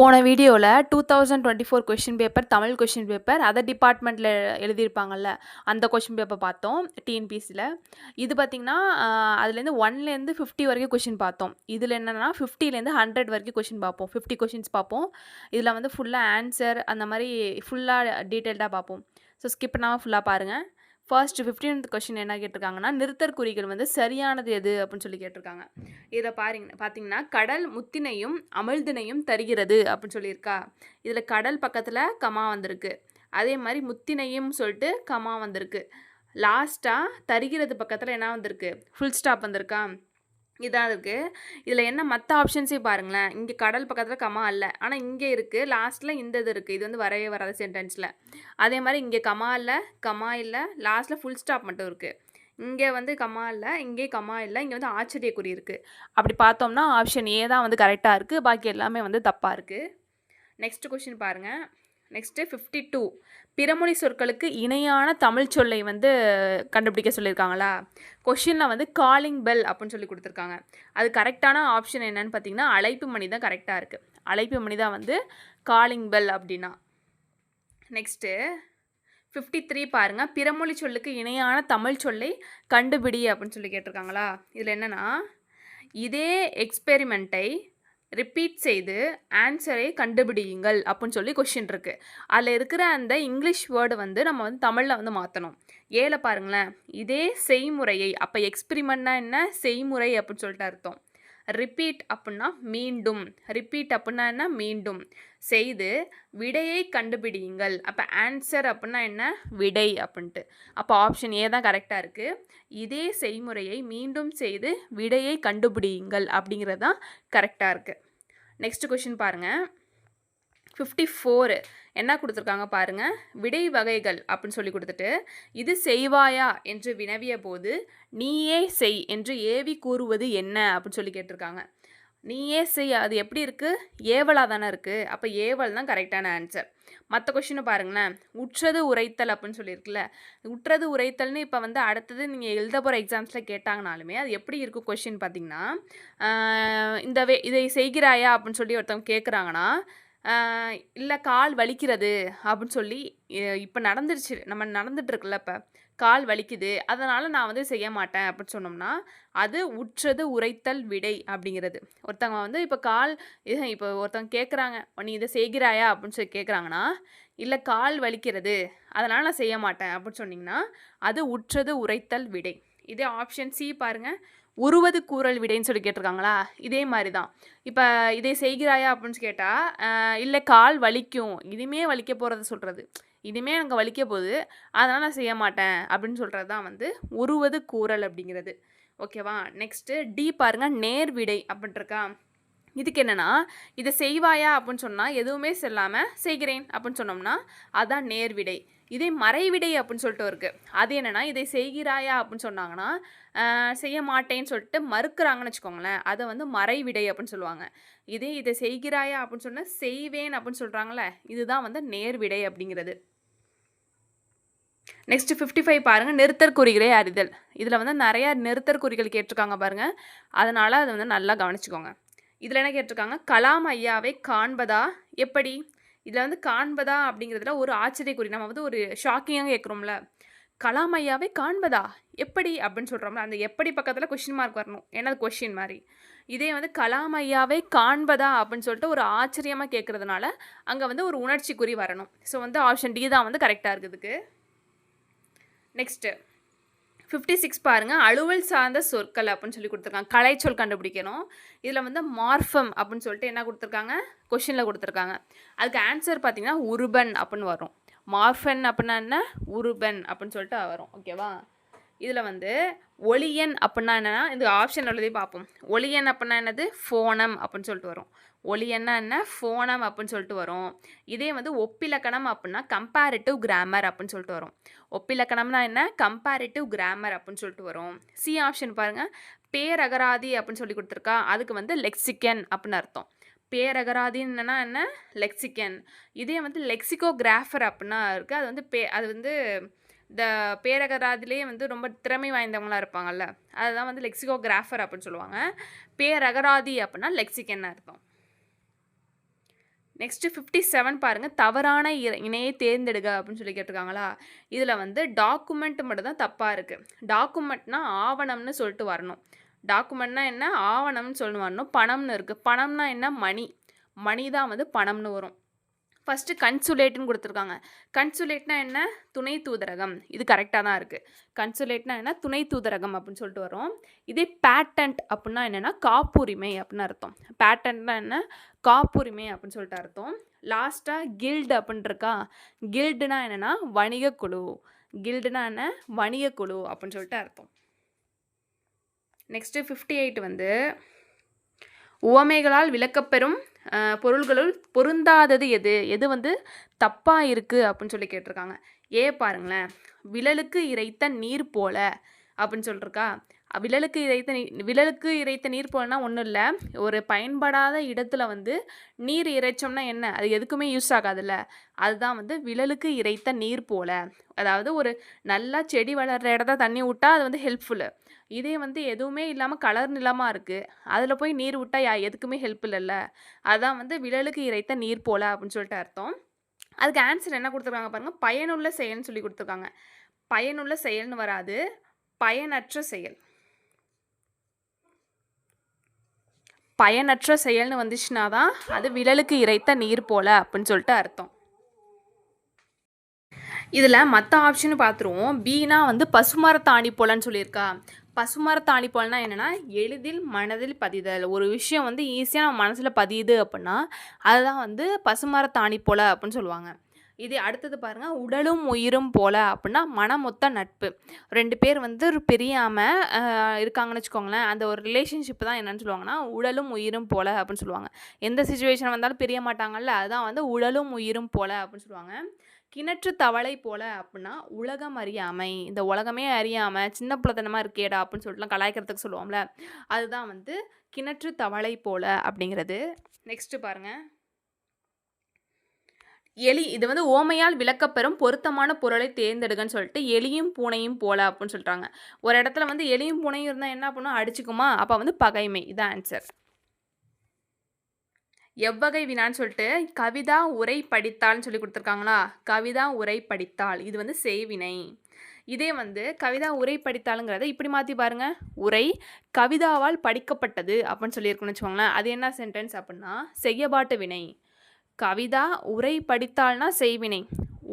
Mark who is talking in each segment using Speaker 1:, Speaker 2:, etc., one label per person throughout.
Speaker 1: போன வீடியோவில் 2024 question paper Tamil question paper other டிபார்ட்மெண்ட்டில் எழுதியிருப்பாங்கல்ல அந்த கொஷின் பேப்பர் பார்த்தோம் டிஎன்பிசியில். இது பார்த்திங்கன்னா அதுலேருந்து 1லேருந்து 50 வரைக்கும் கொஷின் பார்த்தோம். இதில் என்னென்னா 50லேருந்து 100 வரைக்கும் கொஷின் பார்ப்போம். 50 கொஷின்ஸ் பார்ப்போம். இதில் வந்து ஃபுல்லாக ஆன்சர் அந்த மாதிரி ஃபுல்லாக டீட்டெயில்டாக பார்ப்போம். ஸோ ஸ்கிப் பண்ணாமல் ஃபுல்லாக பாருங்கள். ஃபர்ஸ்ட் 15th கொஷின் என்ன கேட்டிருக்காங்கன்னா, நிறுத்தற் குறிகள் வந்து சரியானது எது அப்படின்னு சொல்லி கேட்டிருக்காங்க. இதில் பார்த்தீங்கன்னா கடல் முத்தினையும் அமிழ்தினையும் தருகிறது அப்படின்னு சொல்லியிருக்கா. இதில் கடல் பக்கத்தில் கமா வந்திருக்கு, அதே மாதிரி முத்தினையும் சொல்லிட்டு கமா வந்திருக்கு. லாஸ்ட்டாக தருகிறது பக்கத்தில் என்ன வந்திருக்கு, ஃபுல் ஸ்டாப் வந்திருக்கா. இதாக இருக்குது. இதில் என்ன மற்ற ஆப்ஷன்ஸையும் பாருங்களேன். இங்கே கடல் பக்கத்தில் கமா இல்லை, ஆனால் இங்கே இருக்குது. லாஸ்ட்டில் இந்த இது இருக்குது. இது வந்து வரவே வராது சென்டென்ஸில். அதே மாதிரி இங்கே கமா இல்லை, லாஸ்ட்டில் ஃபுல் ஸ்டாப் மட்டும் இருக்குது. இங்கே வந்து கமா இல்லை, இங்கே கமா இல்லை, இங்கே வந்து ஆச்சரியக்குறி இருக்குது. அப்படி பார்த்தோம்னா ஆப்ஷன் ஏ தான் வந்து கரெக்டாக இருக்குது, பாக்கி எல்லாமே வந்து தப்பாக இருக்குது. நெக்ஸ்ட் கொஷின் பாருங்கள். நெக்ஸ்ட்டு 52 பிறமொழி சொற்களுக்கு இணையான தமிழ் சொல்லை வந்து கண்டுபிடிக்க சொல்லியிருக்காங்களா. கொஷினில் வந்து காலிங் பெல் அப்படின்னு சொல்லி கொடுத்துருக்காங்க. அது கரெக்டான ஆப்ஷன் என்னன்னு பார்த்தீங்கன்னா அழைப்பு மணி தான் கரெக்டாக இருக்குது. அழைப்பு மணி தான் வந்து காலிங் பெல் அப்படின்னா. நெக்ஸ்ட்டு 53 பாருங்கள். பிறமொழி சொல்லுக்கு இணையான தமிழ் சொல்லை கண்டுபிடி அப்படின்னு சொல்லி கேட்டிருக்காங்களா. இதில் என்னென்னா, இதே எக்ஸ்பெரிமெண்ட்டை ரிப்பீட் செய்து ஆன்சரை கண்டுபிடியுங்கள் அப்படின்னு சொல்லி கொஷின் இருக்குது. அதில் இருக்கிற அந்த இங்கிலீஷ் வேர்டு வந்து நம்ம வந்து தமிழில் வந்து மாற்றணும். ஏல பாருங்களேன், இதே செய்முறையை, அப்போ எக்ஸ்பெரிமெண்ட்னா என்ன, செய்முறை அப்படின்னு சொல்லிட்டு அர்த்தம். ரிப்பீட் அப்படின்னா மீண்டும், ரிப்பீட் அப்படின்னா என்ன, மீண்டும் செய்து விடையை கண்டுபிடியுங்கள். அப்போ ஆன்சர் அப்படின்னா என்ன, விடை அப்படின்ட்டு. அப்போ ஆப்ஷன் ஏ தான் கரெக்டாக இருக்குது. இதே செய்முறையை மீண்டும் செய்து விடையை கண்டுபிடியுங்கள் அப்படிங்கிறது தான் கரெக்டாக இருக்குது. நெக்ஸ்ட் கொஷின் பாருங்கள். 54 என்ன கொடுத்துருக்காங்க பாருங்கள். விடை வகைகள் அப்படின்னு சொல்லி கொடுத்துட்டு, இது செய்வாயா என்று வினவிய போது நீயே செய் என்று ஏவி கூறுவது என்ன அப்படின்னு சொல்லி கேட்டிருக்காங்க. நீயே செய், அது எப்படி இருக்குது, ஏவலாக தானே இருக்குது. அப்போ ஏவல் தான் கரெக்டான ஆன்சர். மற்ற கொஷினை பாருங்களேன். உற்றது உரைத்தல் அப்படின்னு சொல்லியிருக்குல்ல. உற்றது உரைத்தல்னு இப்போ வந்து அடுத்தது நீங்கள் எழுத போகிற எக்ஸாம்ஸில் கேட்டாங்கனாலுமே அது எப்படி இருக்கும் கொஷின் பார்த்தீங்கன்னா, இதை செய்கிறாயா அப்படின்னு சொல்லி ஒருத்தவங்க கேட்குறாங்கன்னா, இல்லை கால் வலிக்கிறது அப்படின்னு சொல்லி, இப்போ நடந்துருச்சு, நம்ம நடந்துகிட்ருக்குல்ல, இப்போ கால் வலிக்குது அதனால் நான் வந்து செய்ய மாட்டேன் அப்படின்னு சொன்னோம்னா அது உற்றது உரைத்தல் விடை அப்படிங்கிறது. ஒருத்தவங்க வந்து இப்போ ஒருத்தவங்க கேட்குறாங்க, நீ இதை செய்கிறாயா அப்படின்னு சொல்லி கேட்குறாங்கன்னா, இல்லை கால் வலிக்கிறது அதனால் நான் செய்ய மாட்டேன் அப்படின்னு சொன்னிங்கன்னா அது உற்றது உரைத்தல் விடை. இதே ஆப்ஷன் சி பாருங்கள். உருவது கூறல் விடைன்னு சொல்லி கேட்டிருக்காங்களா. இதே மாதிரி தான். இப்போ இதை செய்கிறாயா அப்படின்னு கேட்டால், இல்லை கால் வலிக்கும், இனிமே வலிக்க போகிறத சொல்கிறது, இனிமே எனக்கு வலிக்க போகுது அதனால் நான் செய்ய மாட்டேன் அப்படின்னு சொல்கிறது தான் வந்து உருவது கூறல் அப்படிங்கிறது. ஓகேவா. நெக்ஸ்ட்டு டி பாருங்கள். நேர் விடை அப்படின்ட்டுருக்கா. இதுக்கு என்னென்னா, இதை செய்வாயா அப்படின்னு சொன்னால் எதுவுமே சொல்லாமல் செய்கிறேன் அப்படின்னு சொன்னோம்னா அதுதான் நேர்விடை. இதே மறைவிடை அப்படின்னு சொல்லிட்டு இருக்குது. அது என்னென்னா, இதை செய்கிறாயா அப்படின்னு சொன்னாங்கன்னா செய்ய மாட்டேன்னு சொல்லிட்டு மறுக்கிறாங்கன்னு வச்சுக்கோங்களேன், அதை வந்து மறைவிடை அப்படின்னு சொல்லுவாங்க. இதே இதை செய்கிறாயா அப்படின்னு சொன்னால் செய்வேன் அப்படின்னு சொல்கிறாங்களே, இதுதான் வந்து நேர்விடை அப்படிங்கிறது. நெக்ஸ்ட் 55 பாருங்கள். நிறுத்தற்குறிகளை அறிதல். இதில் வந்து நிறையா நிறுத்தற்குறிகள் கேட்டிருக்காங்க பாருங்கள், அதனால் அதை வந்து நல்லா கவனிச்சுக்கோங்க. இதில் என்ன கேட்டிருக்காங்க, கலாம் ஐயாவை காண்பதா எப்படி. இதில் வந்து காண்பதா அப்படிங்கிறதுல ஒரு ஆச்சரியக்குறி, நம்ம வந்து ஒரு ஷாக்கிங்காக கேட்குறோம்ல, கலாம் ஐயாவை காண்பதா எப்படி அப்படின்னு சொல்கிறோம்ல, அந்த எப்படி பக்கத்தில் கொஷின் மார்க் வரணும், ஏன்னா அது கொஷின் மாதிரி. இதே வந்து கலாம் ஐயாவை காண்பதா அப்படின்னு சொல்லிட்டு ஒரு ஆச்சரியமாக கேட்குறதுனால அங்கே வந்து ஒரு உணர்ச்சிக்குறி வரணும். ஸோ வந்து ஆப்ஷன் டி தான் வந்து கரெக்டாக இருக்குதுக்கு. நெக்ஸ்ட்டு 56 பாருங்கள். அலுவல் சார்ந்த சொற்கள் அப்படின்னு சொல்லி கொடுத்துருக்காங்க. கலைச்சொல் கண்டுபிடிக்கணும். இதில் வந்து மார்ஃபம் அப்படின்னு சொல்லிட்டு என்ன கொடுத்துருக்காங்க, கொஷினில் கொடுத்துருக்காங்க. அதுக்கு ஆன்சர் பார்த்தீங்கன்னா உருபன் அப்படின்னு வரும். மார்ஃபன் அப்படின்னா என்ன, உருபன் அப்படின்னு சொல்லிட்டு வரும். ஓகேவா. இதில் வந்து ஒளியன் அப்படின்னா என்னென்னா, இந்த ஆப்ஷன் உள்ளதே பார்ப்போம். ஒளியன் அப்படின்னா என்னது, ஃபோனம் அப்படின்னு சொல்லிட்டு வரும். ஒளியன்னா என்ன, ஃபோனம் அப்படின்னு சொல்லிட்டு வரும். இதே வந்து ஒப்பிலக்கணம் அப்படின்னா கம்பேரிட்டிவ் கிராமர் அப்படின்னு சொல்லிட்டு வரும். ஒப்பிலக்கணம்னா என்ன, கம்பேரிட்டிவ் கிராமர் அப்படின்னு சொல்லிட்டு வரும். சி ஆப்ஷன் பாருங்கள். பேரகராதி அப்படின்னு சொல்லி கொடுத்துருக்கா. அதுக்கு வந்து லெக்சிக்கன் அப்படின்னு அர்த்தம். பேரகராதின்னா என்ன, லெக்சிக்கன். இதே வந்து லெக்சிகோகிராஃபர் அப்படின்னா இருக்குது. அது வந்து அது வந்து இந்த பேரகராதிலே வந்து ரொம்ப திறமை வாய்ந்தவங்களாக இருப்பாங்கல்ல, அதுதான் வந்து லெக்சிகோகிராஃபர் அப்படின்னு சொல்லுவாங்க. பேரகராதி அப்படின்னா லெக்சிக்கன் அர்த்தம். நெக்ஸ்ட்டு 57 பாருங்கள், தவறான இணையை தேர்ந்தெடுக அப்படின்னு சொல்லி கேட்டிருக்காங்களா. இதில் வந்து டாக்குமெண்ட் மட்டும் தான் தப்பாக இருக்குது. டாக்குமெண்ட்னா ஆவணம்னு சொல்லிட்டு வரணும். டாக்குமெண்ட்னா என்ன, ஆவணம்னு சொல்லி வரணும். பணம்னு இருக்குது. பணம்னா என்ன, மணி. மணி தான் வந்து பணம்னு வரும். ஃபஸ்ட்டு கன்சுலேட்னு கொடுத்துருக்காங்க. கன்சுலேட்னா என்ன, துணை தூதரகம். இது கரெக்டாக தான் இருக்குது. கன்சுலேட்னா என்ன, துணை தூதரகம் அப்படின்னு சொல்லிட்டு வரும். இதே பேட்டன்ட் அப்படின்னா என்னென்னா காப்புரிமை அப்படின்னு அர்த்தம். பேட்டன்ட்னா என்ன, காப்புரிமை அப்படின்னு சொல்லிட்டு அர்த்தம். லாஸ்ட்டாக கில்டு அப்படின்னு இருக்கா. கில்டுனா என்னென்னா வணிகக்குழு. கில்டுனா என்ன, வணிகக்குழு அப்படின்னு சொல்லிட்டு அர்த்தம். நெக்ஸ்ட்டு 58 வந்து உவமைகளால் விளக்கப்பெறும் பொருள்களுள் பொருந்தாதது எது, எது வந்து தப்பாக இருக்குது அப்படின்னு சொல்லி கேட்டிருக்காங்க. பாருங்களேன், விழலுக்கு இறைத்த நீர் போல அப்படின்னு சொல்லிருக்கா. விழலுக்கு இறைத்த நீர் போலனா ஒன்றும் இல்லை, ஒரு பயன்படாத இடத்துல வந்து நீர் இறைச்சோம்னா என்ன, அது எதுக்குமே யூஸ் ஆகாதுல்ல, அதுதான் வந்து விழலுக்கு இறைத்த நீர் போல. அதாவது ஒரு நல்லா செடி வளர்கிற இடத்த தண்ணி விட்டால் அது வந்து ஹெல்ப்ஃபுல்லு. இதே வந்து எதுவுமே இல்லாமல் கலர் நிலமாக இருக்குது, அதில் போய் நீர் விட்டால் எதுக்குமே ஹெல்ப் இல்லைல்ல, அதுதான் வந்து விழலுக்கு இறைத்த நீர் போல அப்படின்னு சொல்லிட்டு அர்த்தம். அதுக்கு ஆன்சர் என்ன கொடுத்துருக்காங்க பாருங்கள், பயனுள்ள செயல்னு சொல்லி கொடுத்துருக்காங்க. பயனுள்ள செயல்னு வராது, பயனற்ற செயல். பயனற்ற செயல்னு வந்துச்சுன்னா தான் அது விழலுக்கு இறைத்த நீர் போல அப்படின்னு சொல்லிட்டு அர்த்தம். இதில் மற்ற ஆப்ஷன் பார்த்துருவோம். பீனா வந்து பசுமரத்தாணி போலன்னு சொல்லியிருக்கா. பசுமரத்தாணி போலனா என்னென்னா எளிதில் மனதில் பதிதல். ஒரு விஷயம் வந்து ஈஸியாக நம்ம மனசில் பதியுது அப்படின்னா அதுதான் வந்து பசுமரத்தாணி போல அப்படின்னு சொல்லுவாங்க. இதே அடுத்தது பாருங்கள், உடலும் உயிரும் போல அப்படின்னா மனமொத்த நட்பு. 2 பேர் வந்து பிரியாமல் இருக்காங்கன்னு வச்சுக்கோங்களேன், அந்த ஒரு ரிலேஷன்ஷிப் தான் என்னென்னு சொல்லுவாங்கன்னா உடலும் உயிரும் போல அப்படின்னு சொல்லுவாங்க. எந்த சிச்சுவேஷன் வந்தாலும் பிரிய மாட்டாங்கல்ல, அதுதான் வந்து உடலும் உயிரும் போல அப்படின்னு சொல்லுவாங்க. கிணற்று தவளை போல அப்படின்னா உலகம் அறியாமை. இந்த உலகமே அறியாமல் சின்ன பிள்ளைத்தனமாக இருக்கேடா அப்படின்னு சொல்லிட்டுலாம் கலாய்க்கிறதுக்கு சொல்லுவோம்ல, அதுதான் வந்து கிணற்று தவளை போல அப்படிங்கிறது. நெக்ஸ்ட்டு பாருங்கள், எலி. இது வந்து ஓமையால் விளக்கப்பெறும் பொருத்தமான பொருளை தேர்ந்தெடுக்கன்னு சொல்லிட்டு எலியும் பூனையும் போல அப்படின்னு சொல்லிட்டாங்க. ஒரு இடத்துல வந்து எலியும் பூனையும் இருந்தால் என்ன பண்ணும், அடிச்சுக்குமா, அப்போ வந்து பகைமை. இதான் ஆன்சர். எவ்வகை வினான்னு சொல்லிட்டு கவிதா உரை படித்தாள்னு சொல்லி கொடுத்துருக்காங்களா. கவிதா உரை படித்தாள், இது வந்து செய்வினை. இதே வந்து கவிதா உரை படித்தாளுங்கிறத இப்படி மாற்றி பாருங்க, உரை கவிதாவால் படிக்கப்பட்டது அப்படின்னு சொல்லியிருக்குன்னு வச்சுக்கோங்களேன். அது என்ன சென்டென்ஸ் அப்படின்னா செய்யபாட்டு வினை. கவிதா உரை படித்தாள்னா செய்வினை,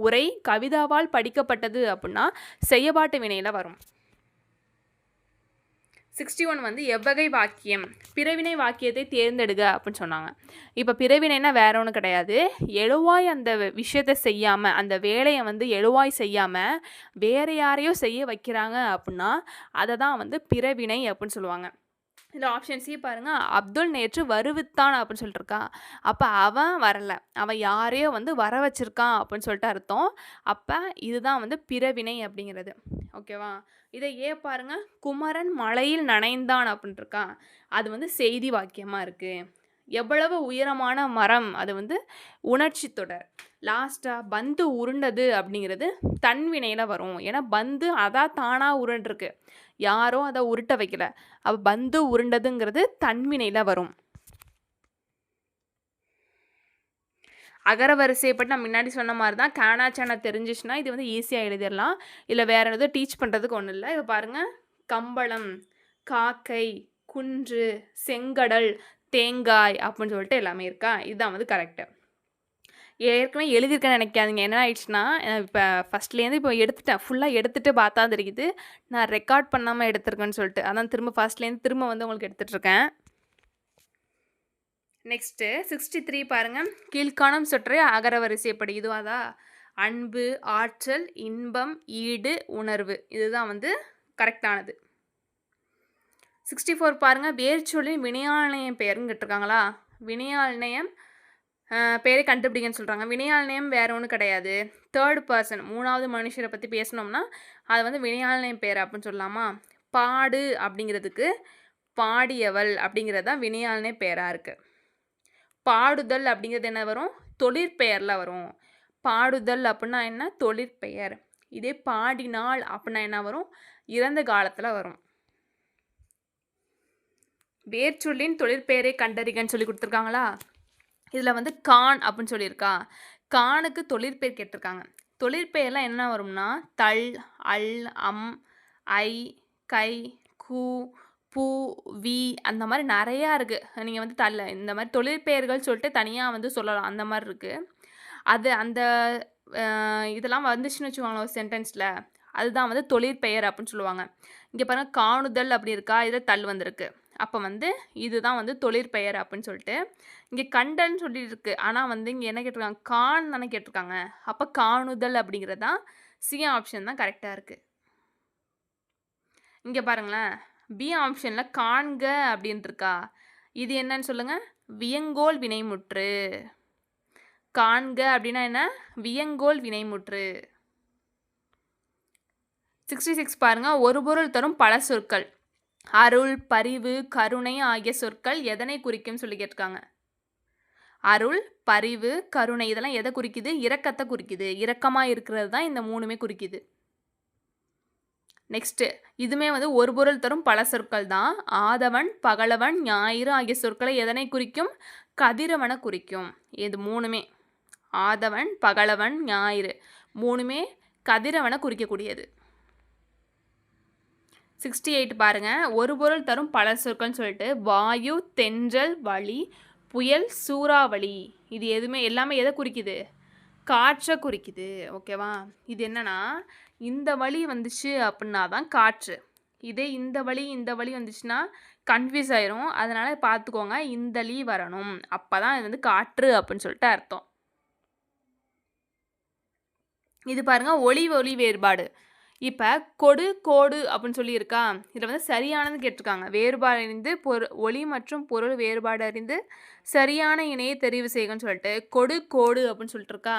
Speaker 1: உரை கவிதாவால் படிக்கப்பட்டது அப்படின்னா செய்யபாட்டு வினையில் வரும். 61 வந்து எவ்வகை வாக்கியம், பிறவினை வாக்கியத்தை தேர்ந்தெடுக அப்படின்னு சொன்னாங்க. இப்போ பிறவினைனா வேற ஒன்றும் கிடையாது, எழுவாய் அந்த விஷயத்தை செய்யாமல், அந்த வேலையை வந்து எழுவாய் செய்யாமல் வேறு யாரையோ செய்ய வைக்கிறாங்க அப்படின்னா அதை தான் வந்து பிறவினை அப்படின்னு சொல்லுவாங்க. இதில் ஆப்ஷன் சி பாருங்கள், அப்துல் நேற்று வருவித்தான் அப்படின்னு சொல்லிட்டு இருக்கான். அப்போ அவன் வரலை, அவன் யாரையோ வந்து வர வச்சிருக்கான் அப்படின்னு சொல்லிட்டு அர்த்தம். அப்போ இதுதான் வந்து பிறவினை அப்படிங்கிறது. ஓகேவா. இதை பாருங்க, குமரன் மலையில் நனைந்தான் அப்படின்ட்டு இருக்கான். அது வந்து செய்தி வாக்கியமாக இருக்குது. எவ்வளவு உயரமான மரம், அது வந்து உணர்ச்சி தொடர். லாஸ்ட்டாக பந்து உருண்டது அப்படிங்கிறது தன்வினையில் வரும். ஏன்னா பந்து அதான் தானாக உருண்டிருக்கு, யாரோ அதை உருட்ட வைக்கல. அப்போ பந்து உருண்டதுங்கிறது தன்வினையில் வரும். அகர வரிசைப்பட்டு நான் முன்னாடி சொன்ன மாதிரி தான், காணாச்சானா தெரிஞ்சிச்சுன்னா இது வந்து ஈஸியாக எழுதிடலாம். இல்லை வேறு எதுவும் டீச் பண்ணுறதுக்கு ஒன்றும் இல்லை. இப்போ பாருங்கள், கம்பளம், காக்கை, குன்று, செங்கடல், தேங்காய் அப்படின்னு சொல்லிட்டு எல்லாமே இருக்கா. இதுதான் வந்து கரெக்டு. ஏற்கனவே எழுதியிருக்கேன்னு நினைக்காதீங்க. என்ன ஆயிடுச்சுன்னா, இப்போ ஃபஸ்ட்லேருந்து இப்போ எடுத்துட்டேன், ஃபுல்லாக எடுத்துகிட்டு பார்த்தா தெரியுது நான் ரெக்கார்ட் பண்ணாமல் எடுத்திருக்கேன்னு சொல்லிட்டு. அதான் திரும்ப ஃபஸ்ட்லேருந்து திரும்ப வந்து உங்களுக்கு எடுத்துகிட்ருக்கேன். நெக்ஸ்ட்டு 63 பாருங்கள், கீழ்காணும் சொற்றை அகர வரிசைப்படி. இதுவாதா, அன்பு, ஆற்றல், இன்பம், ஈடு, உணர்வு. இதுதான் வந்து கரெக்டானது. 64 பாருங்கள், வேர்ச்சொல்லின் வினையாளயம் பெயர்னு கேட்டிருக்காங்களா. வினையாளயம் பேரை கண்டுபிடிங்கன்னு சொல்கிறாங்க. வினையாளயம் வேறு ஒன்றும் கிடையாது, தேர்ட் பர்சன், 3வது மனுஷரை பற்றி பேசணும்னா அது வந்து வினையாளயம் பேர் அப்படின்னு சொல்லலாமா. பாடு அப்படிங்கிறதுக்கு பாடியவள் அப்படிங்கிறது தான் வினையாளனே பேராக இருக்குது. பாடுதல் அப்படிங்கிறது என்ன வரும், தொழிற்பெயரில் வரும். பாடுதல் அப்படின்னா என்ன, தொழிற்பெயர். இதே பாடினாள் அப்படின்னா என்ன வரும், இறந்த காலத்தில் வரும். வேர்ச்சொல்லின் தொழிற்பெயரை கண்டறிகன்னு சொல்லி கொடுத்துருக்காங்களா. இதில் வந்து கான் அப்படின்னு சொல்லியிருக்கா. கானுக்கு தொழிற்பெயர் கேட்டிருக்காங்க. தொழிற்பெயர்லாம் என்ன வரும்னா தல், அல், அம், ஐ, கை, கு, பூ, வி அந்த மாதிரி நிறையா இருக்குது. நீங்கள் வந்து இந்த மாதிரி தொழிற்பெயர்கள் சொல்லிட்டு தனியாக வந்து சொல்லலாம். அந்த மாதிரி இருக்குது. அது அந்த இதெல்லாம் வந்துச்சுன்னு வச்சுக்கோங்களேன் ஒரு சென்டென்ஸில், அதுதான் வந்து தொழிற்பெயர் அப்படின்னு சொல்லுவாங்க. இங்கே பாருங்கள் காணுதல் அப்படி இருக்கா, இதில் தல் வந்திருக்கு. அப்போ வந்து இதுதான் வந்து தொழிற்பெயர் அப்படின்னு சொல்லிட்டு இங்கே கண்டன்னு சொல்லிட்டு இருக்கு. ஆனால் வந்து இங்கே என்ன கேட்டிருக்காங்க, கான் தானே கேட்டிருக்காங்க. அப்போ காணுதல் அப்படிங்கிறது தான் சி ஆப்ஷன் தான் கரெக்டாக இருக்குது. இங்கே பாருங்களேன், பி ஆப்ஷனில் காண்க அப்படின்ட்டு இருக்கா. இது என்னன்னு சொல்லுங்கள், வியங்கோல் வினைமுற்று. காண்க அப்படின்னா என்ன, வியங்கோல் வினைமுற்று. 66 பாருங்க, ஒரு பொருள் தரும் பல சொற்கள். அருள், பரிவு, கருணை ஆகிய சொற்கள் எதனை குறிக்கும் சொல்லி கேட்டிருக்காங்க. அருள், பரிவு, கருணை இதெல்லாம் எதை குறிக்குது, இரக்கத்தை குறிக்குது. இரக்கமாக இருக்கிறது தான் இந்த மூணுமே குறிக்குது. நெக்ஸ்ட்டு இதுவுமே வந்து ஒரு பொருள் தரும் பல சொற்கள் தான். ஆதவன், பகலவன், ஞாயிறு ஆகிய சொற்களை எதனை குறிக்கும், கதிரவனை குறிக்கும். இது மூணுமே ஆதவன், பகலவன், ஞாயிறு மூணுமே கதிரவனை குறிக்கக்கூடியது. 68 பாருங்க, ஒரு பொருள் தரும் பல சொற்கள்னு சொல்லிட்டு வாயு, தென்றல், வளி, புயல், சூறாவளி இது எதுவுமே எல்லாமே எதை குறிக்குது, காற்றை குறிக்குது. ஓகேவா, இது என்னன்னா இந்த வழி வந்துச்சு அப்படின்னா தான் காற்று. இதே இந்த வழி வந்துச்சுன்னா கன்ஃபியூஸ் ஆயிரும். அதனால பார்த்துக்கோங்க, இந்த லீ வரணும், அப்போ தான் இது வந்து காற்று அப்படின்னு சொல்லிட்டு அர்த்தம். இது பாருங்க, ஒளி ஒளி வேறுபாடு. இப்போ கொடு கோடு அப்படின்னு சொல்லியிருக்கா. இதில் வந்து சரியானது கேட்டிருக்காங்க. வேறுபாடு அறிந்து ஒளி மற்றும் பொருள் வேறுபாடு அறிந்து சரியான இணையை தெரிவு செய்யுங்கன்னு சொல்லிட்டு கொடு கோடு அப்படின்னு சொல்லிட்டு இருக்கா.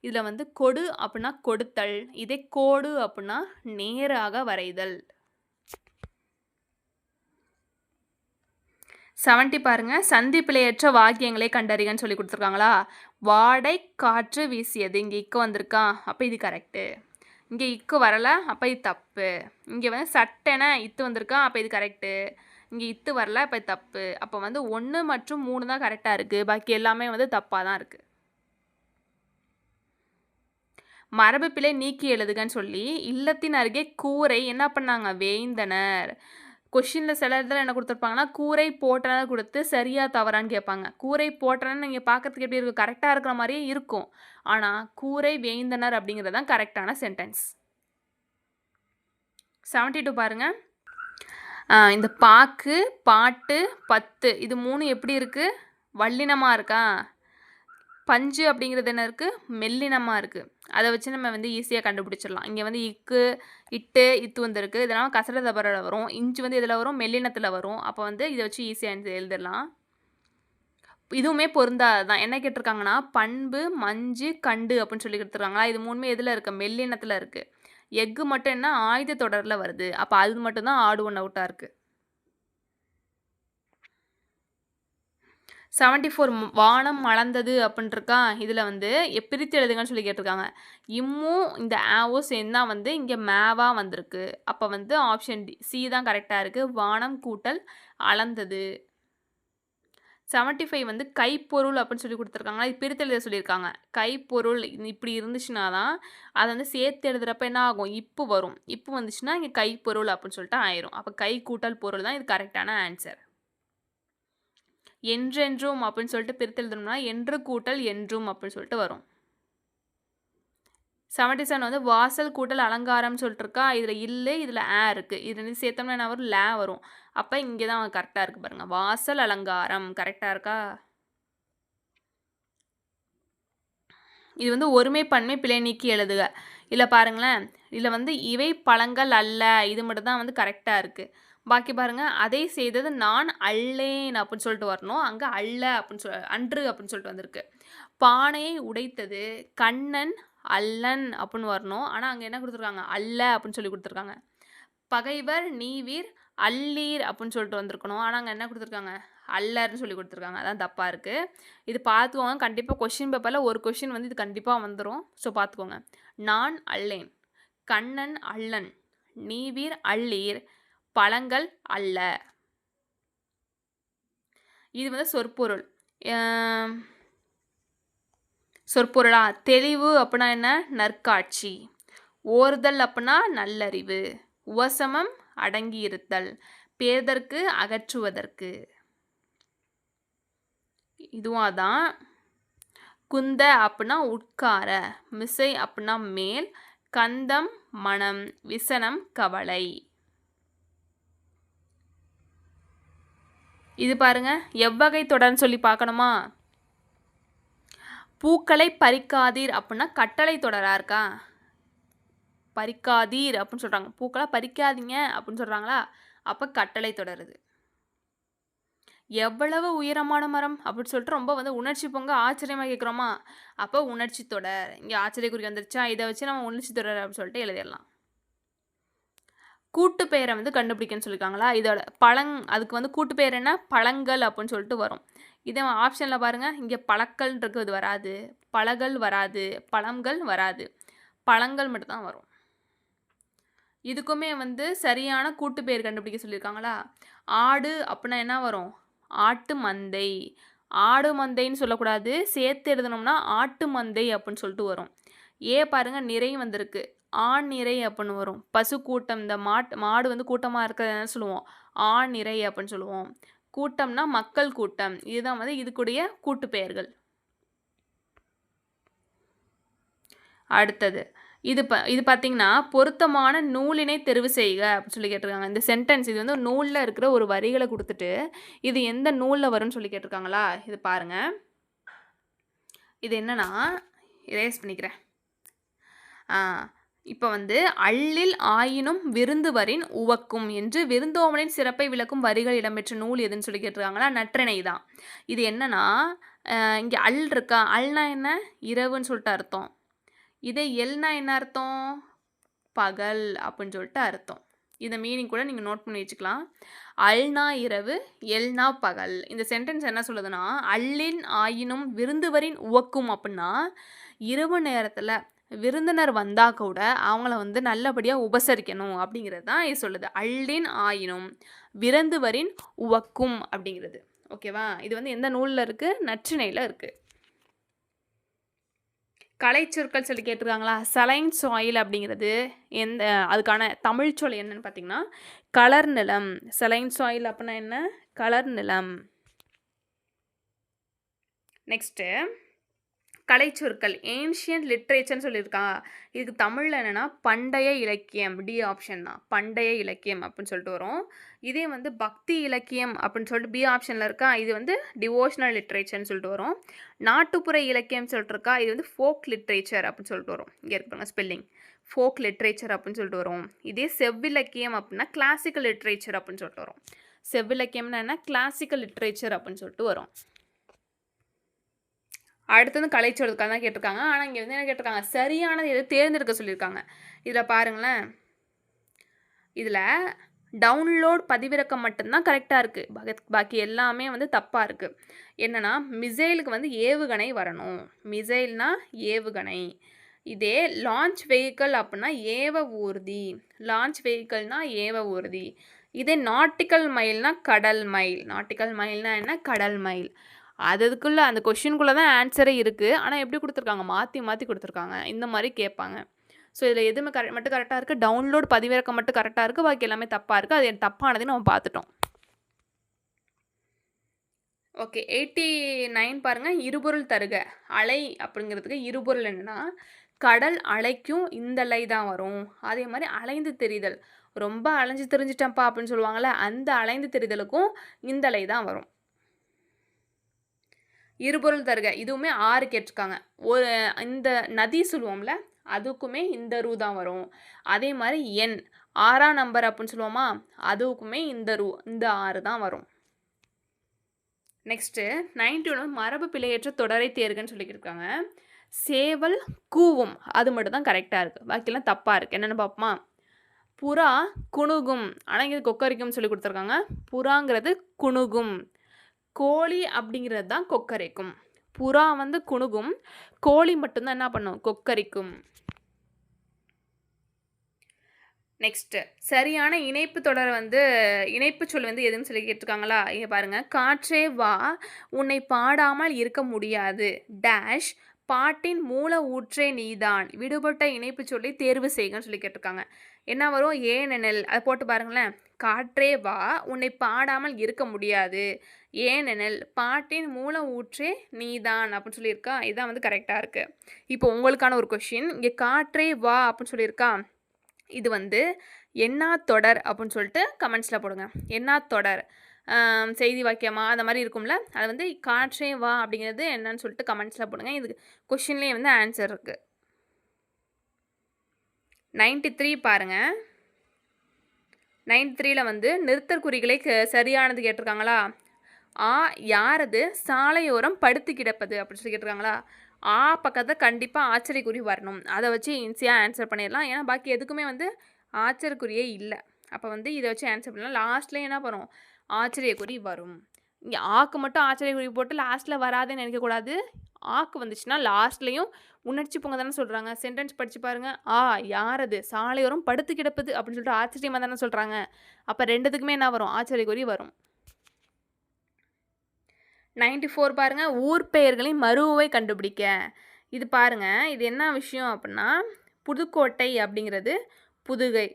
Speaker 1: இதில் வந்து கொடு அப்படின்னா கொடுத்தல், இதே கோடு அப்படின்னா நேராக வரைதல். 70 பாருங்க, சந்திப்பிழையற்ற வாக்கியங்களை கண்டறிகன்னு சொல்லி கொடுத்துருக்காங்களா. வாடை காற்று வீசியது, இங்கே இக்கு வந்திருக்கா, அப்போ இது கரெக்டு. இங்கே இக்கு வரலை, அப்போ இது தப்பு. இங்கே வந்து சட்டென இத்து வந்திருக்கா, அப்போ இது கரெக்டு. இங்கே இத்து வரல, அப்போ இது தப்பு. அப்போ வந்து 1 மற்றும் 3 தான் கரெக்டாக இருக்குது, பாக்கி எல்லாமே வந்து தப்பாக தான் இருக்குது. மரபு பிழை நீக்கி எழுதுகன்னு சொல்லி இல்லத்தின் அருகே கூரை என்ன பண்ணாங்க, வேய்ந்தனர். கொஷினில் சில இடத்துல என்ன கொடுத்துருப்பாங்கன்னா கூரை போட்டனர் கொடுத்து சரியாக தவறான்னு கேட்பாங்க. கூரை போட்டனன்னு நீங்கள் பார்க்குறதுக்கு எப்படி இருக்கும், கரெக்டாக இருக்கிற மாதிரியே இருக்கும். ஆனால் கூரை வேய்ந்தனர் அப்படிங்கிறது தான் கரெக்டான சென்டென்ஸ். 72 பாருங்கள், இந்த பாக்கு, பாட்டு, பத்து இது மூணு எப்படி இருக்குது, வல்லினமாக இருக்கா. பஞ்சு அப்படிங்கிறது என்ன இருக்குது, மெல்லினமாக இருக்குது. அதை வச்சு நம்ம வந்து ஈஸியாக கண்டுபிடிச்சிடலாம். இங்கே வந்து இக்கு, இட்டு, இத்து வந்துருக்கு. இதெல்லாம் கசட தபரில் வரும். இஞ்சு வந்து இதில் வரும், மெல்லினத்தில் வரும். அப்போ வந்து இதை வச்சு ஈஸியாக எழுதிடலாம். இதுவுமே பொருந்தாதான். என்ன கேட்டிருக்காங்கன்னா பண்பு, மஞ்சு, கண்டு அப்படின்னு சொல்லி கொடுத்துருக்காங்களா. இது மூணுமே எதில் இருக்குது, மெல்லினத்தில் இருக்குது. எக்கு மட்டும் என்ன ஆயுத தொடரில் வருது, அப்போ அது மட்டும்தான் ஆடு ஒன் அவுட்டாக இருக்குது. 74 வானம் மலர்ந்தது அப்படின்ட்டுருக்கா. இதில் வந்து பிரித்து எழுதுங்கன்னு சொல்லி கேட்டிருக்காங்க. இம்மும் இந்த ஆவும் சேர்ந்து தான் வந்து இங்கே மேவாக வந்திருக்கு. அப்போ வந்து ஆப்ஷன் சி தான் கரெக்டாக இருக்குது, வானம் கூட்டல் அளந்தது. 75 வந்து கைப்பொருள் அப்படின்னு சொல்லி கொடுத்துருக்காங்க. இது பிரித்து எழுத சொல்லியிருக்காங்க. கைப்பொருள் இப்படி இருந்துச்சுன்னா தான் அதை வந்து சேர்த்து எழுதுகிறப்ப என்ன ஆகும், இப்பு வரும். இப்பு வந்துச்சுன்னா இங்கே கைப்பொருள் அப்படின்னு சொல்லிட்டு ஆயிரும். அப்போ கை கூட்டல் பொருள் தான் இது கரெக்டான ஆன்சர். என்றென்றும் அப்படின்னு சொல்லிட்டு பிரித்து எழுதணும்னா என்று கூட்டல் என்றும் அப்படின்னு சொல்லிட்டு வரும். 77 வந்து வாசல் கூட்டல் அலங்காரம்னு சொல்லிட்டு இருக்கா. இதில் இல்லை, இதில் ஆ இருக்குது. இது ரெண்டு சேர்த்தோம்னா என்ன வரும், லே வரும். அப்போ இங்கே தான் கரெக்டாக இருக்குது பாருங்கள், வாசல் அலங்காரம் கரெக்டாக இருக்கா. இது வந்து ஒருமை பன்மை பிழை நீக்கி எழுதுக. இல்லை பாருங்களேன், இதில் வந்து இவை பழங்கள் அல்ல, இது மட்டும் தான் வந்து கரெக்டாக இருக்குது. பாக்கி பாருங்கள், அதை செய்தது நான் அல்லேன் அப்படின்னு சொல்லிட்டு வரணும். அங்கே அல்ல அப்படின்னு அன்று அப்படின்னு சொல்லிட்டு வந்திருக்கு. பானையை உடைத்தது கண்ணன் அல்லன் அப்படின்னு வரணும். ஆனால் அங்கே என்ன கொடுத்துருக்காங்க, அல்ல அப்படின்னு சொல்லி கொடுத்துருக்காங்க. பகைவர் நீவீர் அல்லீர் அப்படின்னு சொல்லிட்டு வந்திருக்கணும். ஆனால் அங்கே என்ன கொடுத்துருக்காங்க, அல்லர்னு சொல்லி கொடுத்துருக்காங்க. அதான் தப்பாக இருக்குது. இது பார்த்துக்கோங்க, கண்டிப்பாக கொஷின் பேப்பரில் ஒரு கொஷின் வந்து இது கண்டிப்பாக வந்துடும். ஸோ பார்த்துக்கோங்க. நான் அல்லேன், கண்ணன் அல்லன், நீவீர் அல்லீர், பழங்கள் அல்ல. இது வந்து சொற்பொருள். சொற்பொருளா தெளிவு அப்படின்னா என்ன? நற்காட்சி. ஓர்தல் அப்படின்னா நல்லறிவு. உவசமம் அடங்கி இருத்தல். பேதற்கு அகற்றுவதற்கு. இதுவும் அதான். குந்த அப்படின்னா உட்கார. மிசை அப்படின்னா மேல். கந்தம் மனம். விசனம் கவலை. இது பாருங்க, எவ்வகை தொடர்ன்னு சொல்லி பார்க்கணுமா? பூக்களை பறிக்காதீர் அப்படின்னா கட்டளை தொடரா இருக்கா? பறிக்காதீர் அப்படின்னு சொல்கிறாங்க. பூக்களை பறிக்காதீங்க அப்படின்னு சொல்கிறாங்களா? அப்போ கட்டளை தொடருது. எவ்வளவு உயரமான மரம் அப்படின்னு சொல்லிட்டு ரொம்ப வந்து உணர்ச்சி பொங்க ஆச்சரியமாக கேட்குறோமா? அப்போ உணர்ச்சி தொடர். இங்கே ஆச்சரிய குறி வந்துருச்சா? இதை வச்சு நம்ம உணர்ச்சி தொடர் அப்படின்னு சொல்லிட்டு எழுதிடலாம். கூட்டு பெயரை வந்து கண்டுபிடிக்கன்னு சொல்லியிருக்காங்களா? இதோட அதுக்கு வந்து கூட்டு பெயர் என்ன? பழங்கள் அப்படின்னு சொல்லிட்டு வரும். இதே ஆப்ஷனில் பாருங்கள், இங்கே பழக்கள்ன்றது வராது, பழங்கள் வராது, பழங்கள் வராது, பழங்கள் மட்டும்தான் வரும். இதுக்குமே வந்து சரியான கூட்டு பெயர் கண்டுபிடிக்க சொல்லியிருக்காங்களா? ஆடு அப்படின்னா என்ன வரும்? ஆட்டு மந்தை. ஆடு மந்தைன்னு சொல்லக்கூடாது, சேர்த்து எழுதணும்னா ஆட்டு மந்தை அப்படின்னு சொல்லிட்டு வரும். பாருங்க, நிறை வந்திருக்கு, ஆண் நிறை அப்படின்னு வரும். பசு கூட்டம், இந்த மாடு வந்து கூட்டமாக இருக்கிறது என்ன சொல்லுவோம்? ஆண் நிறை அப்படின்னு சொல்லுவோம். கூட்டம்னா மக்கள் கூட்டம். இதுதான் வந்து இதுக்குடைய கூட்டு பெயர்கள். அடுத்தது இது பார்த்தீங்கன்னா, பொருத்தமான நூலினை தெரிவு செய்க அப்படின்னு சொல்லி கேட்டிருக்காங்க. இந்த சென்டென்ஸ் இது வந்து நூலில் இருக்கிற ஒரு வரிகளை கொடுத்துட்டு இது எந்த நூலில் வரும்னு சொல்லி கேட்டிருக்காங்களா? இது பாருங்கள். இது என்னன்னா, இரேஸ் பண்ணிக்கிறேன். இப்போ வந்து அள்ளில் ஆயினும் விருந்துவரின் உவக்கும் என்று விருந்தோம்பலின் சிறப்பை விளக்கும் வரிகள் இடம்பெற்ற நூல் எதுன்னு சொல்லி கேட்டிருக்காங்களா? நற்றிணை தான். இது என்னன்னா, இங்கே அள் இருக்கா? அள்னா என்ன? இரவுன்னு சொல்லிட்டு அர்த்தம். இதே எல்னா என்ன அர்த்தம்? பகல் அப்படின்னு சொல்லிட்டு அர்த்தம். இந்த மீனிங் கூட நீங்கள் நோட் பண்ணி வச்சுக்கலாம். அல்னா இரவு, எல்னா பகல். இந்த சென்டென்ஸ் என்ன சொல்லுதுன்னா, அள்ளின் ஆயினும் விருந்துவரின் உவக்கும் அப்படின்னா இரவு நேரத்தில் விருந்தினர் வந்தால் கூட அவங்கள வந்து நல்லபடியாக உபசரிக்கணும் அப்படிங்கிறது தான் இது சொல்லுது. அள்ளின் ஆயினும் விருந்துவரின் உவக்கும் அப்படிங்கிறது. ஓகேவா? இது வந்து எந்த நூலில் இருக்குது? நற்றிணையில் இருக்குது. கலைச்சொற்கள் சொல்லி கேட்டிருக்காங்களா? சலைன் சாயில் அப்படிங்கிறது அதுக்கான தமிழ் சொல் என்னன்னு பார்த்தீங்கன்னா கலர் நிலம். சலைன் சாயில் அப்படின்னா என்ன? கலர் நிலம். நெக்ஸ்ட்டு கலைச்சொற்கள் ஏன்ஷியன்ட் லிட்ரேச்சர்னு சொல்லியிருக்காங்க. இதுக்கு தமிழில் என்னென்னா பண்டைய இலக்கியம். டி ஆப்ஷன் தான், பண்டைய இலக்கியம் அப்படின்னு சொல்லிட்டு வரும். இதே வந்து பக்தி இலக்கியம் அப்படின்னு சொல்லிட்டு பி ஆப்ஷனில் இருக்கா, இது வந்து டிவோஷனல் லிட்ரேச்சர்னு சொல்லிட்டு வரும். நாட்டுப்புற இலக்கியம் சொல்லிட்டு இருக்கா, இது வந்து ஃபோக் லிட்ரேச்சர் அப்படின்னு சொல்லிட்டு வரும். இங்கே இருப்பாங்க ஸ்பெல்லிங், ஃபோக் லிட்ரேச்சர் அப்படின்னு சொல்லிட்டு வரும். இதே செவ்விலக்கியம் அப்படின்னா கிளாசிக்கல் லிட்ரேச்சர் அப்படின்னு சொல்லிட்டு வரும். செவ்விலக்கியம்னா என்ன? கிளாசிக்கல் லிட்ரேச்சர் அப்படின்னு சொல்லிட்டு வரும். அடுத்தது கலைச்சொற்கள் தான் கேட்டிருக்காங்க. ஆனால் இங்கே வந்து என்ன கேட்டிருக்காங்க? சரியானது எது தேர்ந்தெடுக்க சொல்லியிருக்காங்க. இதில் பாருங்களேன், இதில் டவுன்லோட் பதிவிறக்கம் மட்டும்தான் கரெக்டாக இருக்குது. பாக்கி எல்லாமே வந்து தப்பாக இருக்குது. என்னென்னா, மிசைலுக்கு வந்து ஏவுகணை வரணும். மிசைல்னா ஏவுகணை. இதே லான்ச் வெஹிக்கிள் அப்படின்னா ஏவ ஊர்தி. லான்ச் வெஹிக்கிள்னா ஏவ ஊர்தி. இதே நாட்டிக்கல் மைல்னா கடல் மைல். நாட்டிக்கல் மைல்னா என்ன? கடல் மைல். அதுக்குள்ளே அந்த கொஷினுக்குள்ளே தான் ஆன்சரே இருக்குது. ஆனால் எப்படி கொடுத்துருக்காங்க? மாற்றி மாற்றி கொடுத்துருக்காங்க. இந்த மாதிரி கேட்பாங்க. ஸோ இதில் எதுவுமே மட்டும் கரெக்டாக இருக்குது. டவுன்லோட் பதிவிறக்கம் மட்டும் கரெக்டாக இருக்குது. பாக்கி எல்லாமே தப்பாக இருக்குது. அது தப்பானதையும் நம்ம பார்த்துட்டோம். ஓகே, 89 பாருங்கள். இருபொருள் தருக. அலை அப்படிங்கிறதுக்கு இருபொருள் என்னென்னா, கடல் அலைக்கும் இந்த அலை தான் வரும். அதே மாதிரி அலைந்து தெரிதல், ரொம்ப அலைஞ்சு தெரிஞ்சிட்டப்பா அப்படின்னு சொல்லுவாங்கள்ல, அந்த அலைந்து தெரிதலுக்கும் இந்த அலை தான் வரும். இருபொருள் தருக, இதுவுமே 6 கேட்டிருக்காங்க. ஒரு இந்த நதி சொல்லுவோம்ல, அதுக்குமே இந்த ரூ தான் வரும். அதே மாதிரி எண் 6ஆம் நம்பர் அப்படின்னு சொல்லுவோமா, அதுக்குமே இந்த 6 தான் வரும். நெக்ஸ்ட்டு 91 மரபு பிழையற்ற தொடரை தேர்கன்னு சொல்லியிருக்காங்க. சேவல் கூவும், அது மட்டும் தான் கரெக்டாக இருக்குது. பாக்கியெல்லாம் தப்பாக இருக்குது. என்னென்னு பார்ப்போமா? புறா குணுகும், ஆனால் இங்கே கொக்கரிக்கும் சொல்லி கொடுத்துருக்காங்க. புறாங்கிறது குணுகும். கோழி அப்படிங்கிறது தான் கொக்கரிக்கும். புறா வந்து குணுகும், கோழி மட்டும்தான் என்ன பண்ணும்? கொக்கரிக்கும். நெக்ஸ்ட்டு சரியான இணைப்பு தொடர் வந்து இணைப்பு சொல் வந்து எதுன்னு சொல்லி கேட்டிருக்காங்களா? இங்கே பாருங்கள். காற்றே வா, உன்னை பாடாமல் இருக்க முடியாது டேஷ் பாட்டின் மூல ஊற்றே நீதான். விடுபட்ட இணைப்பு சொல்லி தேர்வு செய்கன்னு சொல்லி கேட்டிருக்காங்க. என்ன வரும்? ஏனெனில் அது போட்டு பாருங்களேன். காற்றே வா உன்னை பாடாமல் இருக்க முடியாது. ஏனெனில் பாட்டின் மூல ஊற்றே நீதான் அப்படின்னு சொல்லியிருக்கா. இதான் வந்து கரெக்டாக இருக்குது. இப்போ உங்களுக்கான ஒரு கொஷின். இங்கே காற்றே வா அப்படின்னு சொல்லியிருக்கா. இது வந்து என்னா தொடர் அப்படின்னு சொல்லிட்டு கமெண்ட்ஸில் போடுங்க. என்னா தொடர் செய்தி வாக்கியமா அந்த மாதிரி இருக்கும்ல, அது வந்து காற்றே வா அப்படிங்கிறது என்னன்னு சொல்லிட்டு கமெண்ட்ஸில் போடுங்க. இதுக்கு கொஷின்லேயே வந்து ஆன்சர் இருக்குது. 93 பாருங்கள். 93ல் வந்து நிறுத்தற் குறிகளை சரியானது கேட்டிருக்காங்களா? ஆ யாரது சாலையோரம் படுத்து கிடப்பது அப்படின்னு சொல்லி கேட்டிருக்காங்களா? ஆ பக்கத்தை கண்டிப்பாக ஆச்சரியக்குறி வரணும். அதை வச்சு ஈஸியாக ஆன்சர் பண்ணிடலாம். ஏன்னா பாக்கி எதுக்குமே வந்து ஆச்சரியக்குறியே இல்லை. அப்போ வந்து இதை வச்சு ஆன்சர் பண்ணலாம். லாஸ்ட்லேயும் என்ன பண்ணும்? ஆச்சரியக்குறி வரும். இங்கே ஆக்கு மட்டும் ஆச்சரியக்குறி போட்டு லாஸ்ட்டில் வராதுன்னு நினைக்கக்கூடாது. ஆக்கு வந்துச்சுன்னா லாஸ்ட்லேயும் உணர்ச்சி பொங்க தானே சொல்கிறாங்க. சென்டென்ஸ் படித்து பாருங்கள். ஆ யாரது சாலையோரம் படுத்து கிடப்பது அப்படின்னு சொல்லிட்டு ஆச்சரியமாக தானே சொல்கிறாங்க. அப்போ ரெண்டுத்துக்குமே என்ன வரும்? ஆச்சரியக்குறி வரும். 94 பாருங்கள். ஊர் பெயர்களின் மருவை கண்டுபிடிக்க. இது பாருங்கள். இது என்ன விஷயம் அப்படின்னா, புதுக்கோட்டை அப்படிங்கிறது புதுகை,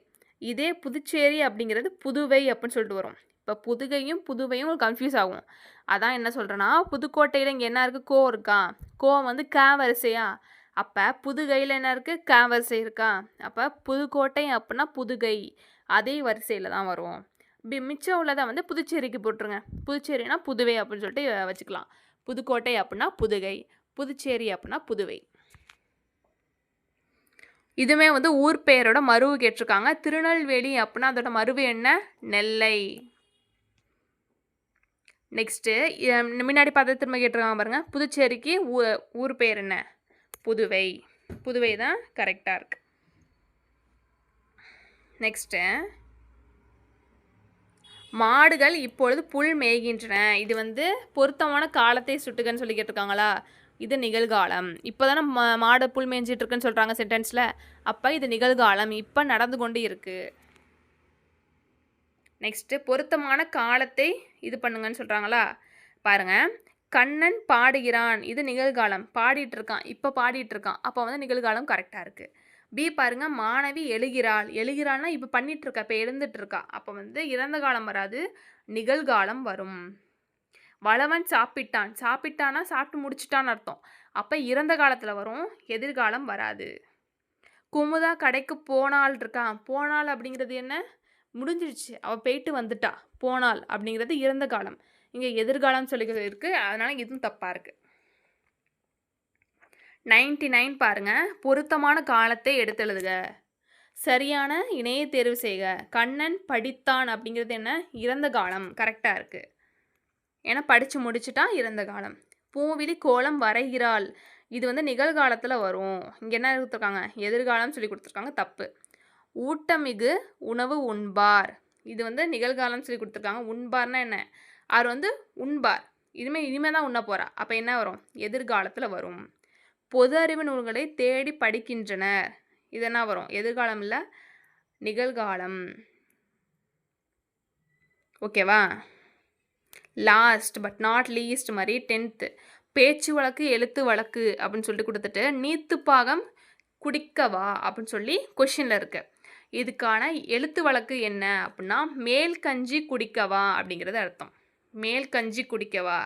Speaker 1: இதே புதுச்சேரி அப்படிங்கிறது புதுவை அப்படின்னு சொல்லிட்டு வரும். இப்போ புதுகையும் புதுவையும் கன்ஃபியூஸ் ஆகும். அதான் என்ன சொல்கிறேன்னா, புதுக்கோட்டையில் இங்கே என்ன இருக்குது? கோ இருக்கா? கோ வந்து க வரிசையா? அப்போ புதுகையில் என்ன இருக்குது? க வரிசை இருக்கா? அப்போ புதுக்கோட்டை அப்படின்னா புதுகை அதே வரிசையில் தான் வரும். மிச்சம் உள்ளதை வந்து புதுச்சேரிக்கு போட்டுருங்க. புதுச்சேரினா புதுவை அப்படின்னு சொல்லிட்டு வச்சுக்கலாம். புதுக்கோட்டை அப்படின்னா புதுகை, புதுச்சேரி அப்படின்னா புதுவை. இதுவுமே வந்து ஊர் பெயரோட மருவு கேட்டிருக்காங்க. திருநெல்வேலி அப்படின்னா அதோட மருவு என்ன? நெல்லை. நெக்ஸ்ட்டு முன்னாடி பார்த்து திரும்ப கேட்டிருக்காங்க பாருங்கள். புதுச்சேரிக்கு ஊர் பெயர் என்ன? புதுவை. புதுவை தான் கரெக்டாக இருக்குது. நெக்ஸ்ட்டு மாடுகள் இப்பொழுது புல் மேய்கின்றன. இது வந்து பொருத்தமான காலத்தை சுட்டுகன்னு சொல்லி கேட்டிருக்காங்களா? இது நிகழ்காலம். இப்போ தானே மாடு புல் மேய்ஞ்சிட்டு இருக்குன்னு சொல்கிறாங்க சென்டென்ஸில். அப்போ இது நிகழ்காலம், இப்போ நடந்து கொண்டு இருக்குது. நெக்ஸ்ட்டு பொருத்தமான காலத்தை இது பண்ணுங்கன்னு சொல்கிறாங்களா? பாருங்கள். கண்ணன் பாடுகிறான். இது நிகழ்காலம், பாடிட்டு இருக்கான், இப்போ பாடிட்டு இருக்கான். அப்போ வந்து நிகழ்காலம் கரெக்டாக இருக்குது. பி பாருங்க. மாணவி எழுகிறாள். எழுகிறாள்னா இப்போ பண்ணிட்டு இருக்கா, இப்போ எழுந்துட்டு இருக்கா. அப்போ வந்து இறந்த காலம் வராது, நிகழ்காலம் வரும். வளவன் சாப்பிட்டான். சாப்பிட்டானா சாப்பிட்டு முடிச்சிட்டான்னு அர்த்தம். அப்போ இறந்த காலத்தில் வரும், எதிர்காலம் வராது. குமுதா கடைக்கு போனாள் இருக்கான். போனாள் அப்படிங்கிறது என்ன? முடிஞ்சிடுச்சு, அவள் போயிட்டு வந்துட்டா. போனாள் அப்படிங்கிறது இறந்த காலம், இங்கே எதிர்காலம் சொல்லி இருக்குது. அதனால் இதுவும் தப்பாக இருக்குது. 99 பாருங்கள். பொருத்தமான காலத்தை எடுத்து எழுதுக. சரியான இணையை தேர்வு செய்க. கண்ணன் படித்தான் அப்படிங்கிறது என்ன? இறந்த காலம், கரெக்டாக இருக்குது. ஏன்னா படித்து முடிச்சுட்டா இறந்த காலம். பூவிழி கோலம் வரைகிறாள். இது வந்து நிகழ்காலத்தில் வரும். இங்கே என்ன கொடுத்துருக்காங்க? எதிர்காலம் சொல்லி கொடுத்துருக்காங்க, தப்பு. ஊட்டமிகு உணவு உண்பார். இது வந்து நிகழ்காலம் சொல்லி கொடுத்துருக்காங்க. உண்பார்னா என்ன? அவர் வந்து உண்பார், இனிமேல் தான் உண்ண போகிறா. அப்போ என்ன வரும்? எதிர்காலத்தில் வரும். பொது அறிவு நூல்களை தேடி படிக்கின்றனர். இது என்ன வரும்? எதிர்காலம் இல்லை, நிகழ்காலம். ஓகேவா? லாஸ்ட் பட் நாட் லீஸ்ட் மாதிரி 10th பேச்சு வழக்கு எழுத்து வழக்கு அப்படின்னு சொல்லிட்டு கொடுத்துட்டு நீத்துப்பாகம் குடிக்கவா அப்படின்னு சொல்லி கொஷினில் இருக்குது. இதுக்கான எழுத்து வழக்கு என்ன அப்படின்னா மேல் கஞ்சி குடிக்கவா அப்படிங்கிறது அர்த்தம். மேல் கஞ்சி குடிக்கவா.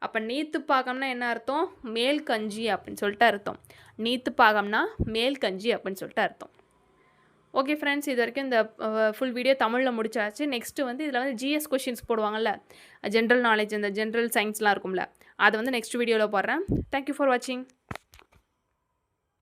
Speaker 1: அப்போ நீத்துப்பாகம்னா என்ன அர்த்தம்? மேல் கஞ்சி அப்படின்னு சொல்லிட்டு அர்த்தம். நீத்துப்பாகம்னா மேல் கஞ்சி அப்படின்னு சொல்லிட்டு அர்த்தம். ஓகே ஃப்ரெண்ட்ஸ், இது வரைக்கும் இந்த ஃபுல் வீடியோ தமிழில் முடிச்சாச்சு. நெக்ஸ்ட்டு வந்து இதில் வந்து ஜிஎஸ் கொஷின்ஸ் போடுவாங்கள்ல, ஜென்ரல் நாலேஜ், இந்த ஜென்ரல் சயின்ஸ்லாம் இருக்கும்ல, அதை வந்து நெக்ஸ்ட் வீடியோவில் போடுறேன். தேங்க்யூ ஃபார் வாட்சிங்.